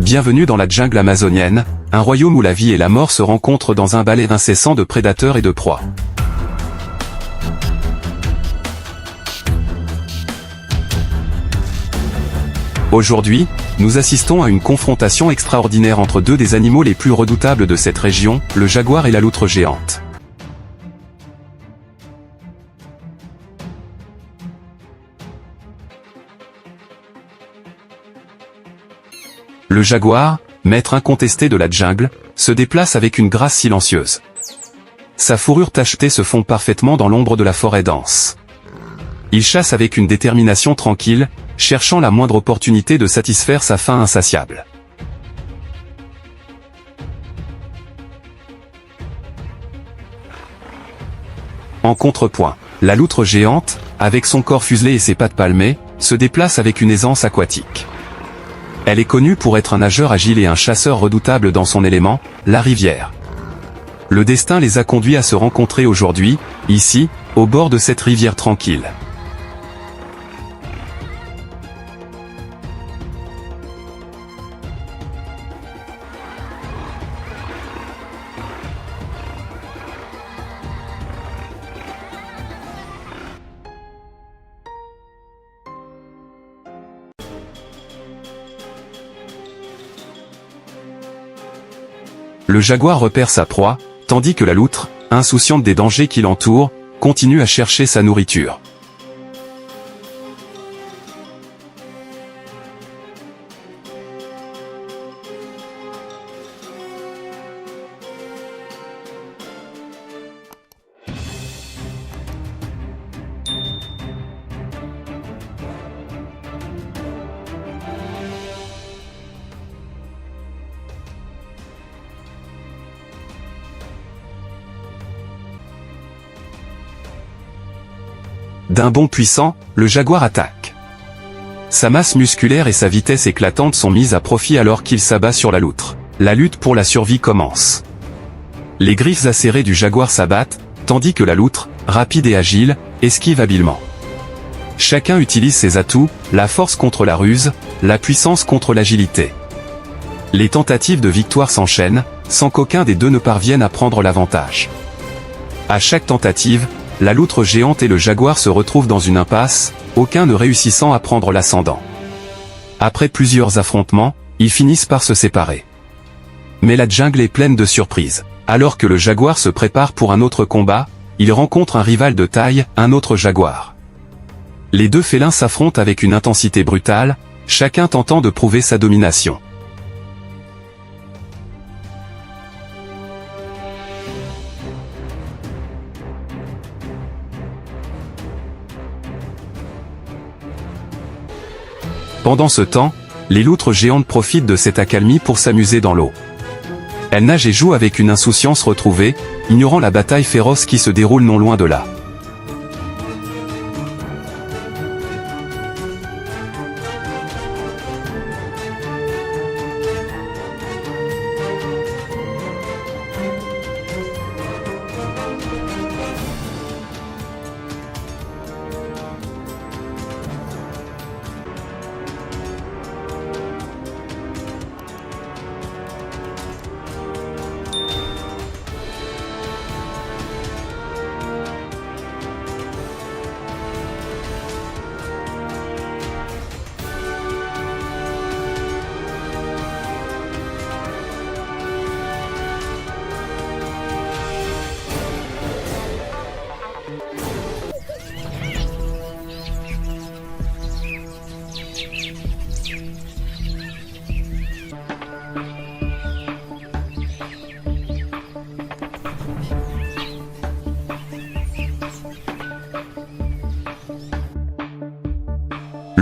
Bienvenue dans la jungle amazonienne, un royaume où la vie et la mort se rencontrent dans un balai incessant de prédateurs et de proies. Aujourd'hui, nous assistons à une confrontation extraordinaire entre deux des animaux les plus redoutables de cette région, le jaguar et la loutre géante. Le jaguar, maître incontesté de la jungle, se déplace avec une grâce silencieuse. Sa fourrure tachetée se fond parfaitement dans l'ombre de la forêt dense. Il chasse avec une détermination tranquille, cherchant la moindre opportunité de satisfaire sa faim insatiable. En contrepoint, la loutre géante, avec son corps fuselé et ses pattes palmées, se déplace avec une aisance aquatique. Elle est connue pour être un nageur agile et un chasseur redoutable dans son élément, la rivière. Le destin les a conduits à se rencontrer aujourd'hui, ici, au bord de cette rivière tranquille. Le jaguar repère sa proie, tandis que la loutre, insouciante des dangers qui l'entourent, continue à chercher sa nourriture. D'un bond puissant, le jaguar attaque. Sa masse musculaire et sa vitesse éclatante sont mises à profit alors qu'il s'abat sur la loutre. La lutte pour la survie commence. Les griffes acérées du jaguar s'abattent, tandis que la loutre, rapide et agile, esquive habilement. Chacun utilise ses atouts, la force contre la ruse, la puissance contre l'agilité. Les tentatives de victoire s'enchaînent, sans qu'aucun des deux ne parvienne à prendre l'avantage. À chaque tentative, la loutre géante et le jaguar se retrouvent dans une impasse, aucun ne réussissant à prendre l'ascendant. Après plusieurs affrontements, ils finissent par se séparer. Mais la jungle est pleine de surprises. Alors que le jaguar se prépare pour un autre combat, il rencontre un rival de taille, un autre jaguar. Les deux félins s'affrontent avec une intensité brutale, chacun tentant de prouver sa domination. Pendant ce temps, les loutres géantes profitent de cette accalmie pour s'amuser dans l'eau. Elles nagent et jouent avec une insouciance retrouvée, ignorant la bataille féroce qui se déroule non loin de là.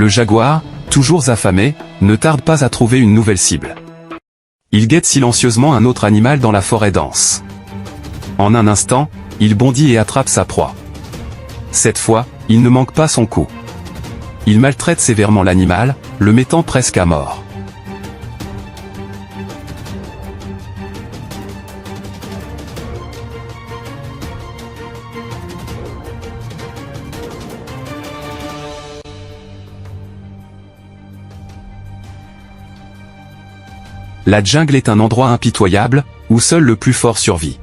Le jaguar, toujours affamé, ne tarde pas à trouver une nouvelle cible. Il guette silencieusement un autre animal dans la forêt dense. En un instant, il bondit et attrape sa proie. Cette fois, il ne manque pas son coup. Il maltraite sévèrement l'animal, le mettant presque à mort. La jungle est un endroit impitoyable, où seul le plus fort survit.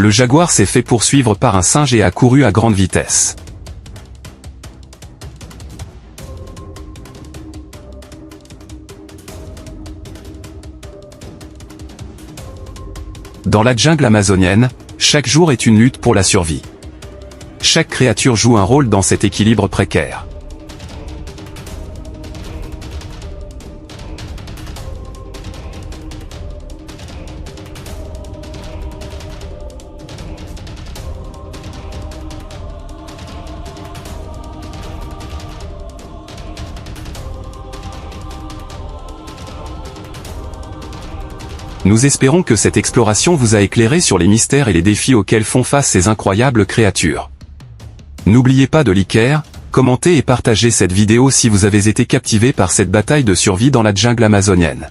Le jaguar s'est fait poursuivre par un singe et a couru à grande vitesse. Dans la jungle amazonienne, chaque jour est une lutte pour la survie. Chaque créature joue un rôle dans cet équilibre précaire. Nous espérons que cette exploration vous a éclairé sur les mystères et les défis auxquels font face ces incroyables créatures. N'oubliez pas de liker, commenter et partager cette vidéo si vous avez été captivé par cette bataille de survie dans la jungle amazonienne.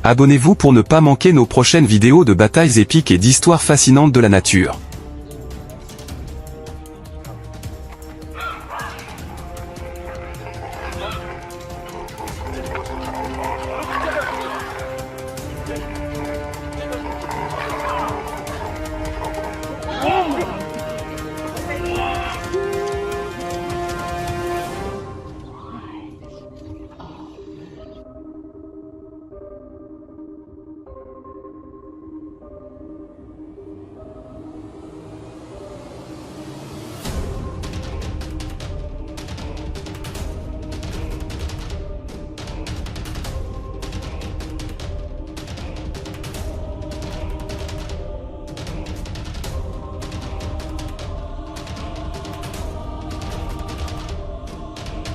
Abonnez-vous pour ne pas manquer nos prochaines vidéos de batailles épiques et d'histoires fascinantes de la nature.